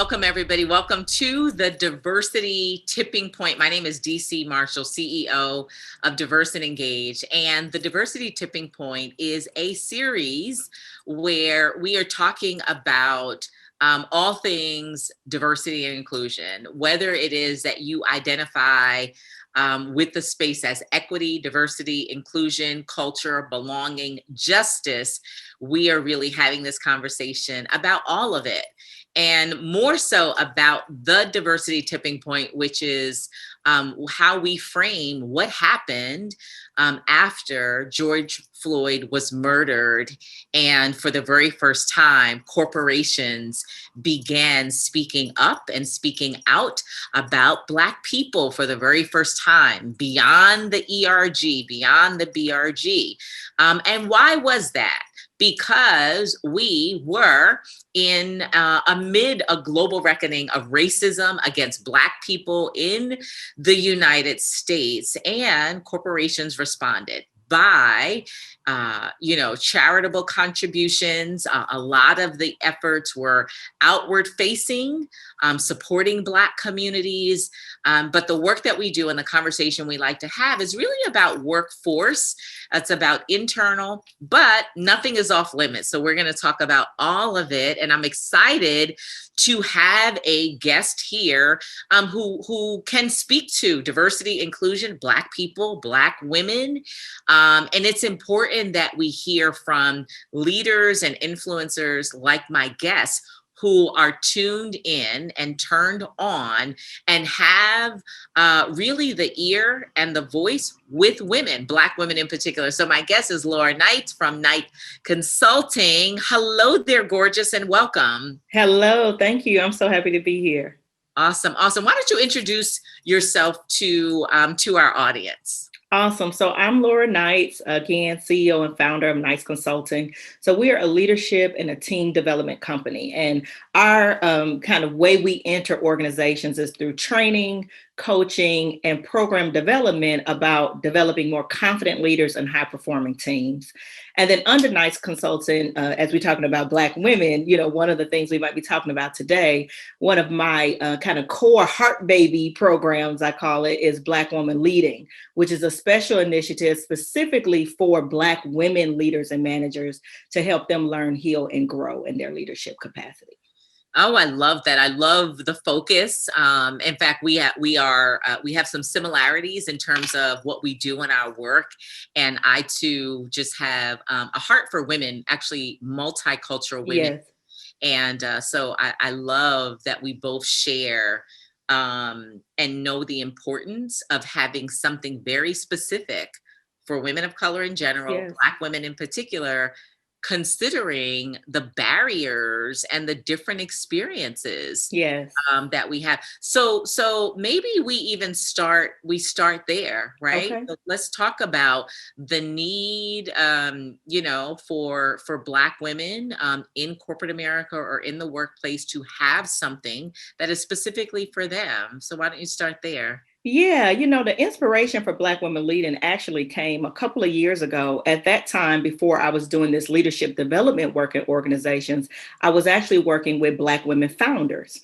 welcome everybody. Welcome to the Diversity Tipping Point. My name is DC Marshall, CEO of Diverse and Engage. And the Diversity Tipping Point is a series where we are talking about all things diversity and inclusion, whether it is that you identify with the space as equity, diversity, inclusion, culture, belonging, justice. We are really having this conversation about all of it, and more so about the diversity tipping point, which is how we frame what happened after George Floyd was murdered. And for the very first time, corporations began speaking up and speaking out about Black people for the very first time, beyond the ERG, beyond the BRG. And why was that? Because we were amid a global reckoning of racism against Black people in the United States, and corporations responded by charitable contributions. A lot of the efforts were outward facing, supporting Black communities. But the work that we do and the conversation we like to have is really about workforce. It's about internal, but nothing is off limits. So we're going to talk about all of it. And I'm excited to have a guest here who can speak to diversity, inclusion, Black people, Black women. And it's important that we hear from leaders and influencers like my guests, who are tuned in and turned on and have really the ear and the voice with women, Black women in particular. So my guest is Laura Knight from Knight Consulting. Hello there, gorgeous, and welcome. Hello, thank you. I'm so happy to be here. Awesome. Why don't you introduce yourself to our audience? Awesome. So I'm Laura Knight, again, CEO and founder of Knight Consulting. So we are a leadership and a team development company. And our kind of way we enter organizations is through training, coaching, and program development about developing more confident leaders and high-performing teams. And then under Knight Consulting, as we're talking about Black women, one of the things we might be talking about today, one of my kind of core heart baby programs, I call it, is Black Woman Leading, which is a special initiative specifically for Black women leaders and managers to help them learn, heal, and grow in their leadership capacity. Oh, I love that. I love the focus. In fact, we have some similarities in terms of what we do in our work. And I too just have a heart for women, actually multicultural women. Yes. And so I love that we both share and know the importance of having something very specific for women of color in general, Yes. Black women in particular, considering the barriers and the different experiences Yes. that we have. So maybe we start there, right? Okay. So let's talk about the need, for Black women in corporate America or in the workplace to have something that is specifically for them. So why don't you start there? Yeah, the inspiration for Black Women Leading actually came a couple of years ago. At that time, before I was doing this leadership development work in organizations, I was actually working with Black women founders,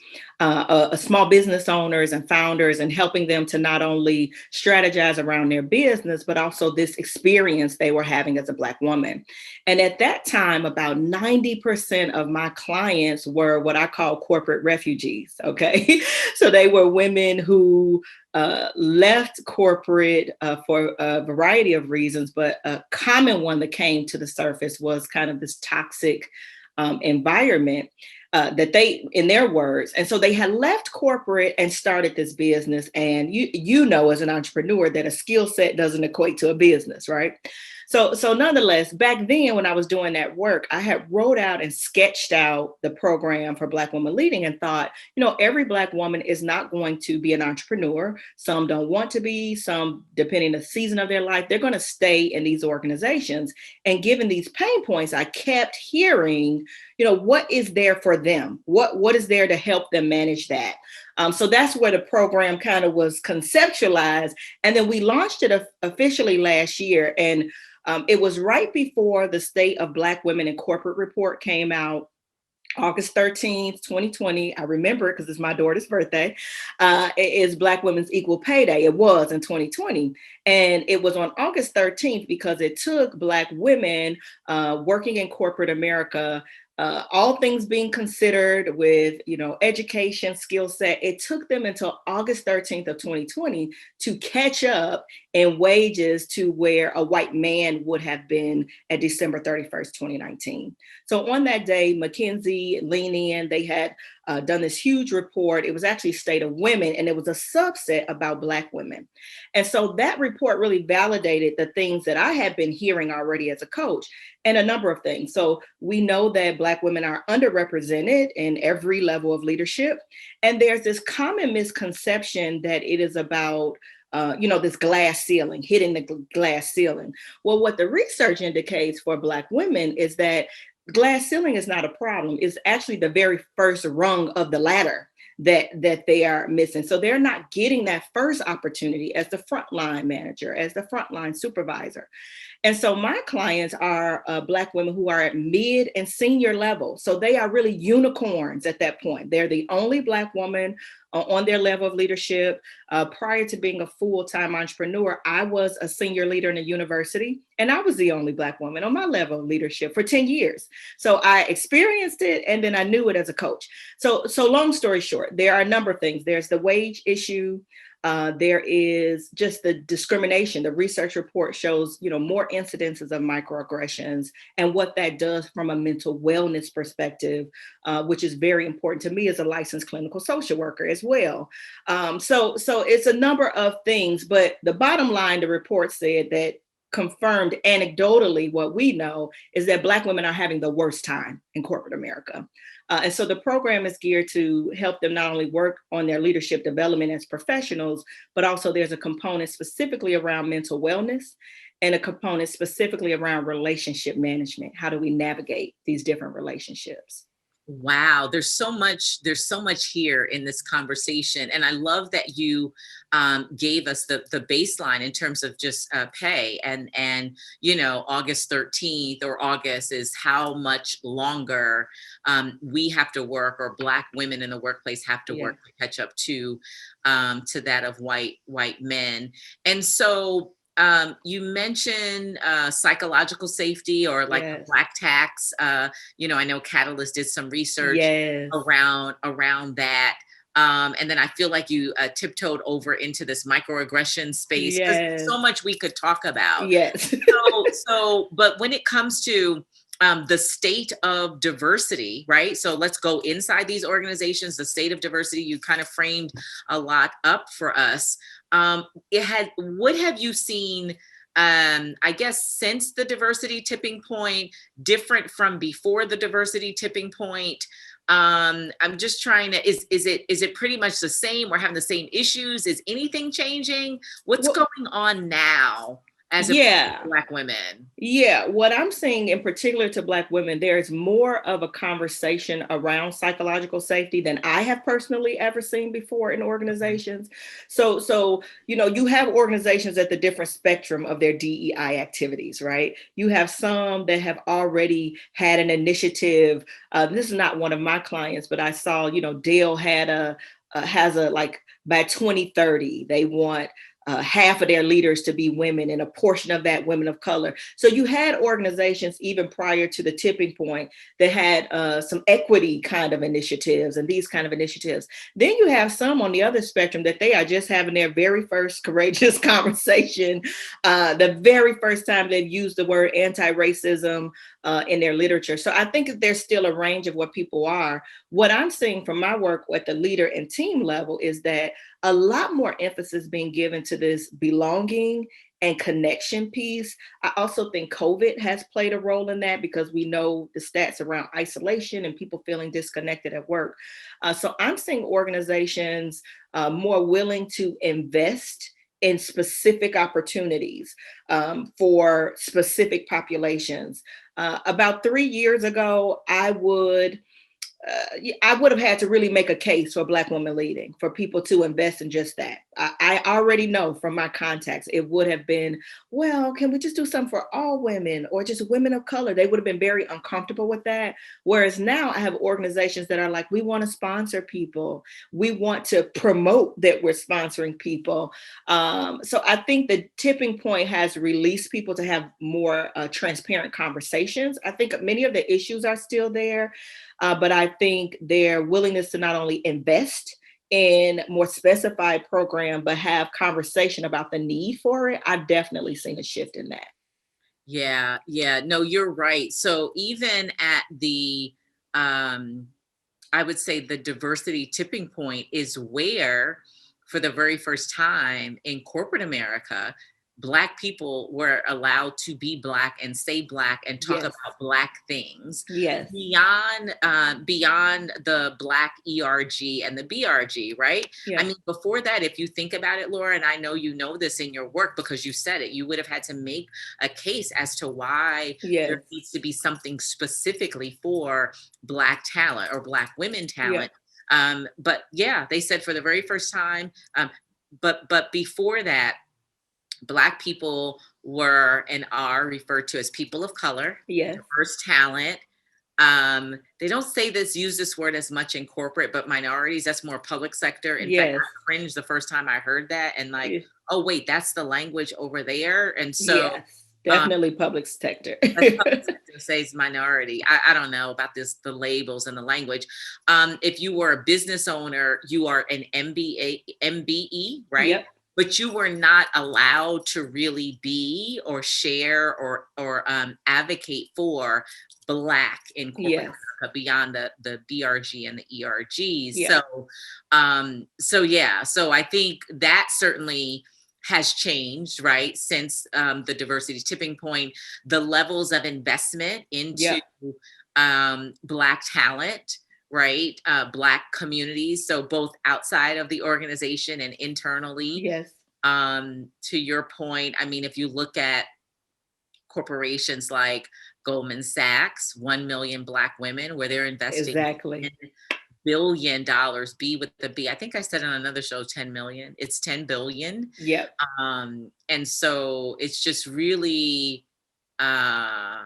small business owners and founders, and helping them to not only strategize around their business, but also this experience they were having as a Black woman. And at that time, about 90% of my clients were what I call corporate refugees, okay? So they were women who left corporate for a variety of reasons, but a common one that came to the surface was kind of this toxic environment that they, in their words, and so they had left corporate and started this business. And you know, as an entrepreneur, that a skill set doesn't equate to a business, right? So nonetheless, back then when I was doing that work, I had wrote out and sketched out the program for Black Women Leading and thought, every Black woman is not going to be an entrepreneur. Some don't want to be, some, depending on the season of their life, they're going to stay in these organizations. And given these pain points, I kept hearing, what is there for them? What is there to help them manage that? So that's where the program kind of was conceptualized. And then we launched it officially last year. And it was right before the State of Black Women in Corporate report came out. August 13th, 2020. I remember it because it's my daughter's birthday. It is Black Women's Equal Pay Day. It was in 2020. And it was on August 13th because it took Black women working in corporate America, all things being considered with, education, skill set, it took them until August 13th of 2020 to catch up in wages to where a white man would have been at December 31st, 2019. So on that day, McKinsey, Lean In, they had done this huge report. It was actually State of Women, and it was a subset about Black women. And so that report really validated the things that I had been hearing already as a coach, and a number of things. So we know that Black women are underrepresented in every level of leadership. And there's this common misconception that it is about this glass ceiling, hitting the glass ceiling. Well, what the research indicates for Black women is that glass ceiling is not a problem. It's actually the very first rung of the ladder that they are missing. So they're not getting that first opportunity as the frontline manager, as the frontline supervisor. And so my clients are Black women who are at mid and senior level. So they are really unicorns at that point. They're the only Black woman on their level of leadership. Prior to being a full-time entrepreneur, I was a senior leader in a university, and I was the only Black woman on my level of leadership for 10 years. So I experienced it, and then I knew it as a coach. So long story short, there are a number of things. There's the wage issue. There is just the discrimination. The research report shows, more incidences of microaggressions and what that does from a mental wellness perspective, which is very important to me as a licensed clinical social worker as well. So it's a number of things, but the bottom line, the report said that confirmed anecdotally what we know is that Black women are having the worst time in corporate America. And so the program is geared to help them not only work on their leadership development as professionals, but also there's a component specifically around mental wellness and a component specifically around relationship management. How do we navigate these different relationships? Wow, there's so much here in this conversation, and I love that you gave us the baseline in terms of just pay, and August 13th or August is how much longer we have to work, or Black women in the workplace have to work to catch up to that of white men, and so. You mentioned psychological safety, or like Yes. Black tax. I know Catalyst did some research Yes. around that. And then I feel like you tiptoed over into this microaggression space, because there's Yes. so much we could talk about. Yes. But when it comes to the state of diversity, right? So let's go inside these organizations, the state of diversity, you kind of framed a lot up for us. What have you seen, I guess, since the diversity tipping point, different from before the diversity tipping point? I'm just trying to, is it pretty much the same? We're having the same issues. Is anything changing? What's going on now as Black women? Yeah, what I'm seeing in particular to Black women, there's more of a conversation around psychological safety than I have personally ever seen before in organizations. So you have organizations at the different spectrum of their DEI activities, right? You have some that have already had an initiative. This is not one of my clients, but I saw, Dell has a like by 2030, they want half of their leaders to be women, and a portion of that women of color. So you had organizations even prior to the tipping point that had some equity kind of initiatives and these kind of initiatives. Then you have some on the other spectrum that they are just having their very first courageous conversation, the very first time they've used the word anti-racism in their literature. So I think that there's still a range of what people are. What I'm seeing from my work at the leader and team level is that a lot more emphasis being given to this belonging and connection piece. I also think COVID has played a role in that, because we know the stats around isolation and people feeling disconnected at work. So I'm seeing organizations more willing to invest in specific opportunities for specific populations. About 3 years ago, I would have had to really make a case for Black women leading, for people to invest in just that. I already know from my contacts, it would have been, well, can we just do something for all women or just women of color? They would have been very uncomfortable with that. Whereas now I have organizations that are like, we want to sponsor people. We want to promote that we're sponsoring people. So I think the tipping point has released people to have more transparent conversations. I think many of the issues are still there, but I think their willingness to not only invest in more specified program, but have conversation about the need for it, I've definitely seen a shift in that. Yeah, yeah. No, you're right. So even at the I would say the diversity tipping point is where, for the very first time in corporate America, Black people were allowed to be Black and say Black and talk Yes, about Black things yes, beyond the Black ERG and the BRG, right? I yeah, mean, before that, if you think about it, Laura, and I know you know this in your work because you said it, you would have had to make a case as to why yes, there needs to be something specifically for Black talent or Black women yeah, talent. But yeah, they said for the very first time. But before that, Black people were and are referred to as people of color, yes, diverse talent. They don't say this, use this word as much in corporate, but minorities, that's more public sector. In fact, yes, I cringed the first time I heard that and like, yes, oh wait, that's the language over there. And so yes, um, definitely public sector. that's public sector says minority. I don't know about the labels and the language. If you were a business owner, you are an MBE, right? Yep, But you were not allowed to really be or share or advocate for Black in corporate yes, America beyond the BRG and the ERGs. yeah, So yeah, so I think that certainly has changed, right? Since the diversity tipping point, the levels of investment into yep, Black talent, right? Black communities. So both outside of the organization and internally. yes, To your point, I mean, if you look at corporations like Goldman Sachs, 1 million Black women, where they're investing exactly. $10 billion, B with the B. I think I said on another show 10 million. It's 10 billion. Yep. And so uh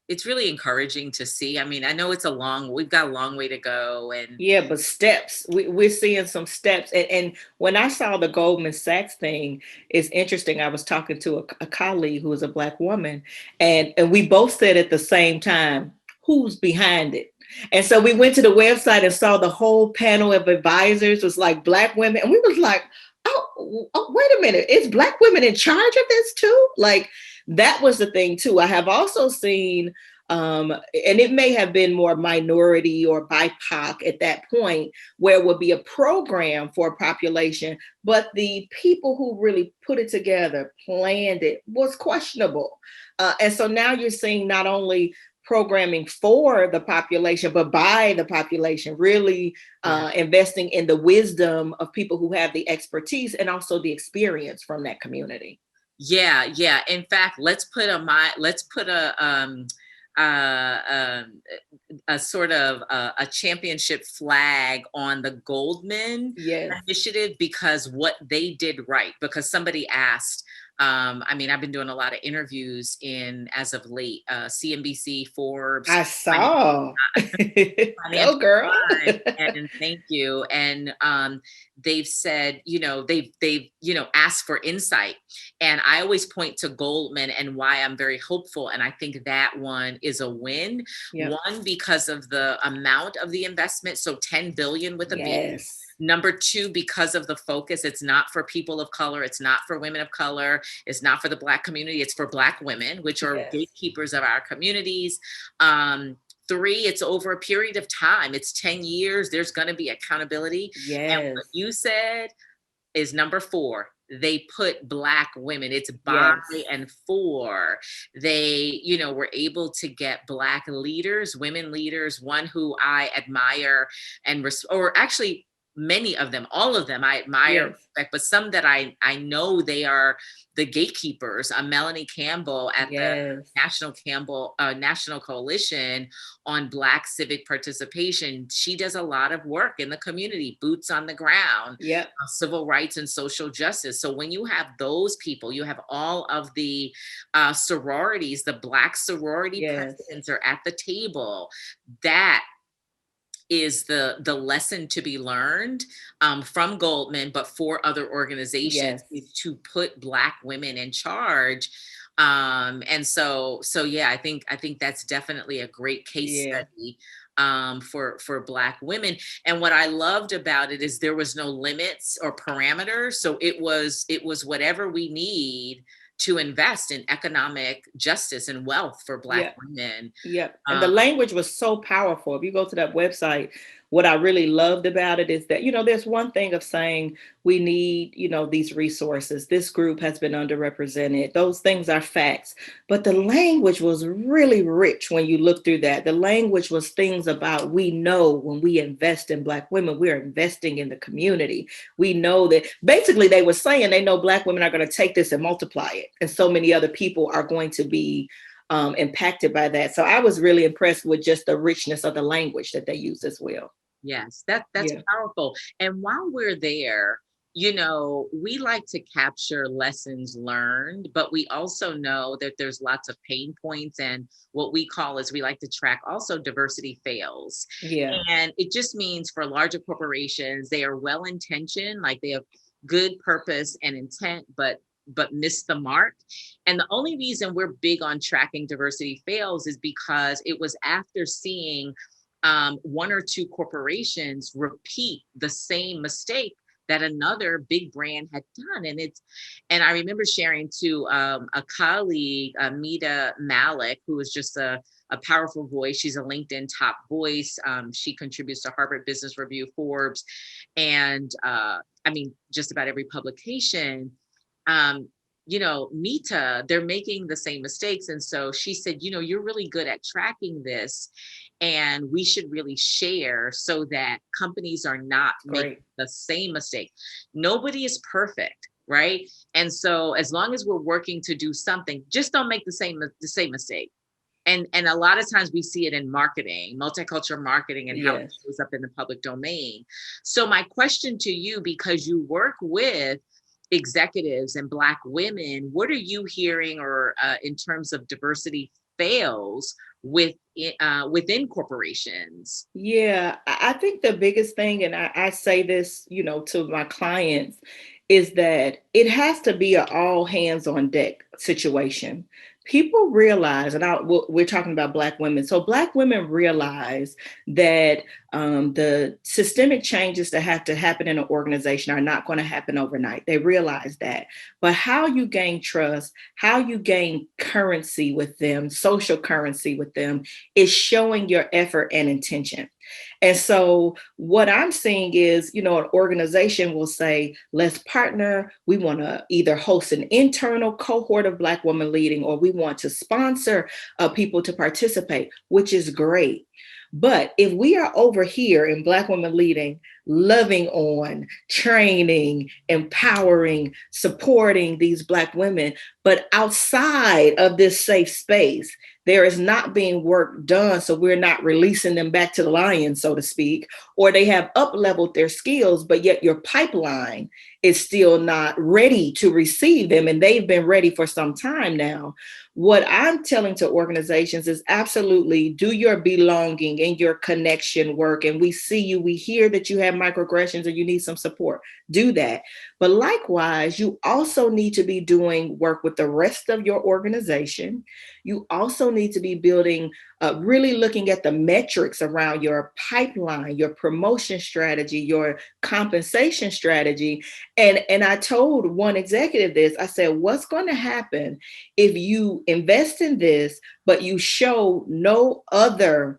it's really encouraging to see. I mean, I know we've got a long way to go. And Yeah, but steps. We're seeing some steps. And when I saw the Goldman Sachs thing, it's interesting. I was talking to a colleague who is a Black woman, and we both said at the same time, who's behind it? And so we went to the website and saw the whole panel of advisors was like Black women. And we was like, oh, wait a minute. Is Black women in charge of this too? Like, that was the thing too. I have also seen and it may have been more minority or BIPOC at that point, where it would be a program for a population, but the people who really put it together, planned it, was questionable. And so now you're seeing not only programming for the population, but by the population, really investing in the wisdom of people who have the expertise and also the experience from that community. yeah, yeah. In fact, let's put uh, um, a sort of a championship flag on the Goldman Yes. initiative, because what they did right, because somebody asked, I mean, I've been doing a lot of interviews as of late, CNBC, Forbes, I saw. Go Financial girl. Times, and thank you. And they've said, they've asked for insight. And I always point to Goldman and why I'm very hopeful. And I think that one is a win. Yep. One, because of the amount of the investment. So 10 billion with a B. Yes. Number two, because of the focus, it's not for people of color. It's not for women of color. It's not for the Black community. It's for Black women, which are Yes. gatekeepers of our communities. Three, it's over a period of time. It's 10 years. There's going to be accountability. Yes. And what you said is number four. They put Black women, it's by and for. They, were able to get Black leaders, women leaders, one who I admire or actually many of them, all of them I admire, Yes. respect, but some that I know they are the gatekeepers. Melanie Campbell at the Yes. National Coalition on Black Civic Participation. She does a lot of work in the community, boots on the ground, Yep. civil rights and social justice. So when you have those people, you have all of the sororities, the Black sorority Yes. presidents are at the table. That is the lesson to be learned from Goldman, but for other organizations, Yes. is to put Black women in charge. And so yeah, I think that's definitely a great case Yeah. study for Black women. And what I loved about it is there was no limits or parameters. So it was whatever we need to invest in economic justice and wealth for Black Yep. women. Yep. And the Um, language was so powerful. If you go to that website, what I really loved about it is that, there's one thing of saying we need, these resources. This group has been underrepresented. Those things are facts. But the language was really rich when you look through that. The language was things about we know when we invest in Black women, we're investing in the community. We know that basically they were saying they know Black women are going to take this and multiply it. And so many other people are going to be impacted by that. So I was really impressed with just the richness of the language that they use as well. Yes, that's Yeah. powerful. And while we're there, we like to capture lessons learned, but we also know that there's lots of pain points, and what we call is we like to track also diversity fails. Yeah. And it just means for larger corporations, they are well intentioned, like they have good purpose and intent, but miss the mark. And the only reason we're big on tracking diversity fails is because it was after seeing one or two corporations repeat the same mistake that another big brand had done. And I remember sharing to a colleague, Mita Malik, who is just a powerful voice. She's a LinkedIn top voice. She contributes to Harvard Business Review, Forbes, and just about every publication. Mita, they're making the same mistakes. And so she said, you're really good at tracking this, and we should really share so that companies are not making Great. the same mistake. Nobody is perfect, right? And so as long as we're working to do something, just don't make the same mistake. And a lot of times we see it in marketing, multicultural marketing, and how it Yes. shows up in the public domain. So my question to you, because you work with executives and Black women, what are you hearing or in terms of diversity fails within corporations? Yeah, I think the biggest thing, and I say this, to my clients, is that it has to be an all hands on deck situation. People realize, and we're talking about Black women. So Black women realize that the systemic changes that have to happen in an organization are not going to happen overnight. They realize that. But how you gain trust, how you gain currency with them, social currency with them, is showing your effort and intention. And so what I'm seeing is, an organization will say, let's partner. We want to either host an internal cohort of Black women leading, or we want to sponsor people to participate, which is great. But if we are over here in Black women leading, loving on, training, empowering, supporting these Black women, but outside of this safe space, there is not being work done. So we're not releasing them back to the lions, so to speak, or they have up-leveled their skills, but yet your pipeline is still not ready to receive them. And they've been ready for some time now. What I'm telling to organizations is absolutely do your belonging and your connection work. And we see you, we hear that you have microaggressions and you need some support. Do that. But likewise, you also need to be doing work with the rest of your organization. You also need to be building, really looking at the metrics around your pipeline, your promotion strategy, your compensation strategy. And I told one executive this, I said, what's going to happen if you invest in this, but you show no other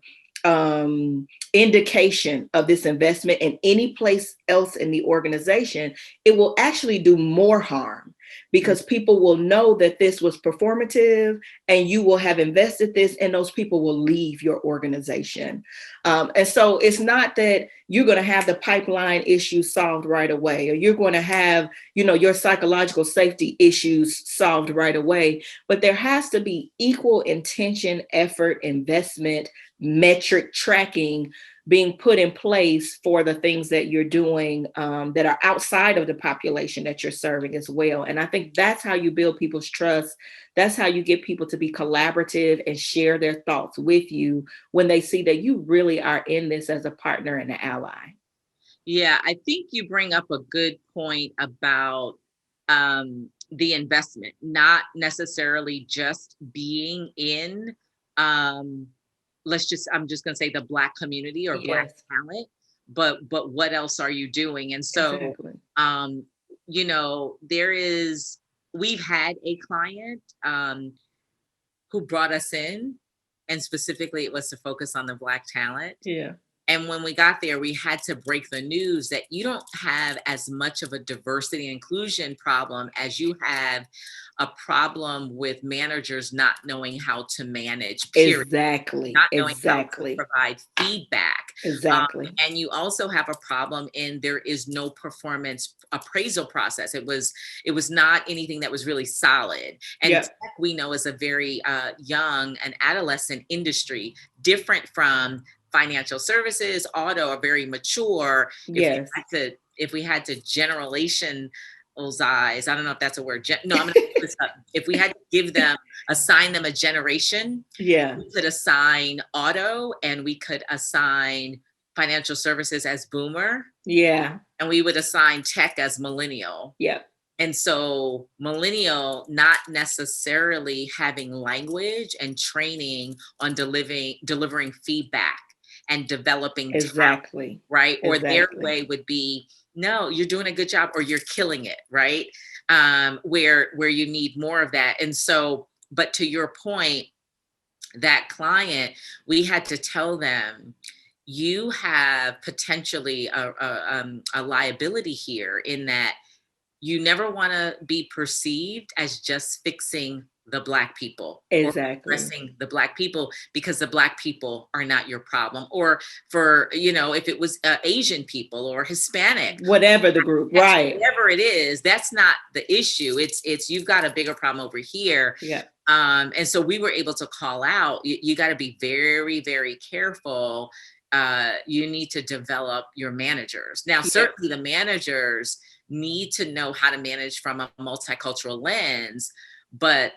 indication of this investment in any place else in the organization? It will actually do more harm, because people will know that this was performative and you will have invested this, and those people will leave your organization. And so it's not that you're going to have the pipeline issues solved right away, or you're going to have, your psychological safety issues solved right away, but there has to be equal intention, effort, investment, metric tracking being put in place for the things that you're doing that are outside of the population that you're serving as well. And I think that's how you build people's trust. That's how you get people to be collaborative and share their thoughts with you when they see that you really are in this as a partner and an ally. Yeah, I think you bring up a good point about the investment, not necessarily just being in I'm just going to say the Black community or Black Yes, talent, but what else are you doing? And so, exactly. um, there is, we've had a client who brought us in, and specifically it was to focus on the Black talent. Yeah. And when we got there, we had to break the news that you don't have as much of a diversity and inclusion problem as you have a problem with managers not knowing how to manage, period. Exactly. Not knowing how to Exactly. provide feedback. Exactly. And you also have a problem in there is no performance appraisal process. It was not anything that was really solid. And Yep. tech, we know, is a very young and adolescent industry, different from financial services. Auto are very mature. Yes. If we had to generation those eyes, I don't know if that's a word. No, I'm gonna put this up. If we had to assign them a generation, Yeah. we could assign auto and we could assign financial services as boomer, Yeah. and we would assign tech as millennial. Yep. And so millennial not necessarily having language and training on delivering feedback and developing talent, Exactly. right? Or their Exactly. way would be, no, you're doing a good job or you're killing it, right? Where you need more of that. And so, but to your point, that client, we had to tell them, you have potentially a liability here, in that you never want to be perceived as just fixing the Black people or Exactly. addressing the Black people, because the Black people are not your problem. Or for, if it was Asian people or Hispanic, Whatever the group, right? whatever it is, that's not the issue. It's you've got a bigger problem over here. Yeah. And so we were able to call out, you got to be very, very careful. You need to develop your managers. Now, certainly the managers need to know how to manage from a multicultural lens, but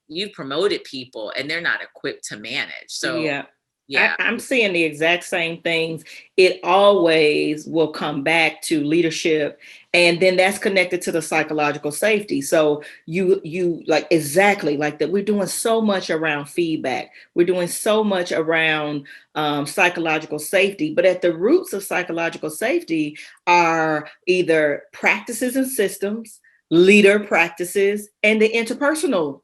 you promoted people and they're not equipped to manage. So yeah. I'm seeing the exact same things. It always will come back to leadership, and then that's connected to the psychological safety. So you like, exactly like that. We're doing so much around feedback. We're doing so much around psychological safety, but at the roots of psychological safety are either practices and systems, leader practices, and the interpersonal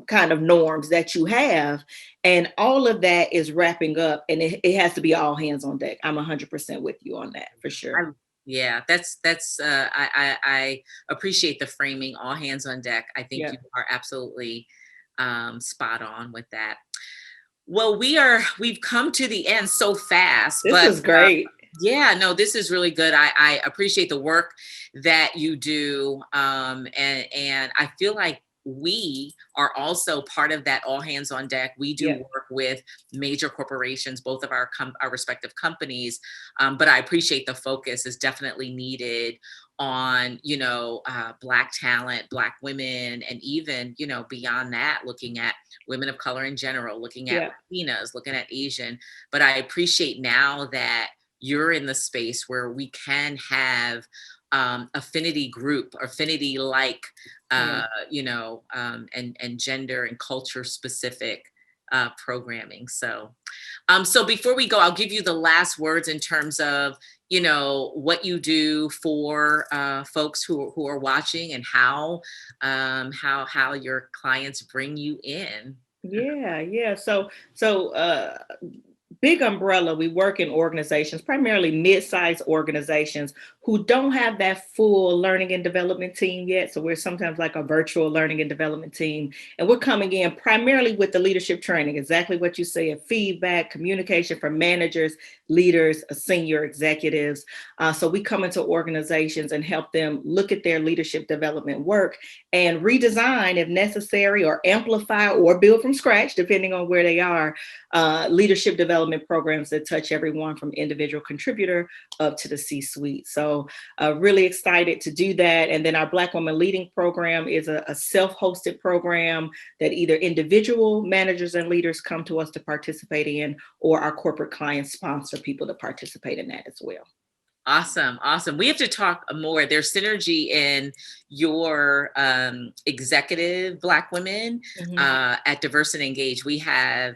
kind of norms that you have. And all of that is wrapping up, and it has to be all hands on deck. I'm 100% with you on that, for sure. Yeah, that's I appreciate the framing, all hands on deck. I think you are absolutely spot on with that. Well, we've come to the end so fast. This is great. Yeah, no, this is really good. I appreciate the work that you do. And I feel like we are also part of that all hands on deck. We do work with major corporations, both of our respective companies. But I appreciate the focus is definitely needed on, Black talent, Black women, and even, beyond that, looking at women of color in general, looking at Latinas, looking at Asian. But I appreciate now that you're in the space where we can have affinity like, and gender and culture specific programming. So before we go, I'll give you the last words in terms of, what you do for folks who are watching, and how your clients bring you in. Yeah. So big umbrella, we work in organizations, primarily mid-sized organizations who don't have that full learning and development team yet. So we're sometimes like a virtual learning and development team. And we're coming in primarily with the leadership training, exactly what you said, feedback, communication for managers, leaders, senior executives. So we come into organizations and help them look at their leadership development work and redesign if necessary, or amplify or build from scratch, depending on where they are, leadership development programs that touch everyone from individual contributor up to the C-suite. So really excited to do that. And then our Black Women Leading program is a self-hosted program that either individual managers and leaders come to us to participate in, or our corporate clients sponsor people to participate in that as well. Awesome. Awesome. We have to talk more. There's synergy in your executive Black women at Diverse and Engage. We have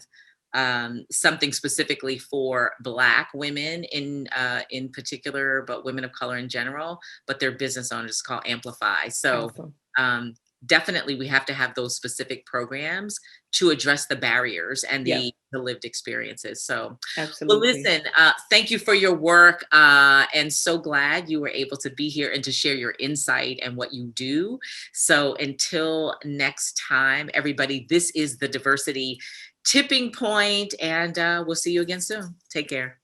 something specifically for Black women in particular, but women of color in general, but they're business owners, called Amplify. So awesome. Definitely we have to have those specific programs to address the barriers and the lived experiences. So absolutely. Well, listen, thank you for your work, and so glad you were able to be here and to share your insight and what you do. So until next time, everybody, this is the Diversity Tipping Point, and we'll see you again soon. Take care.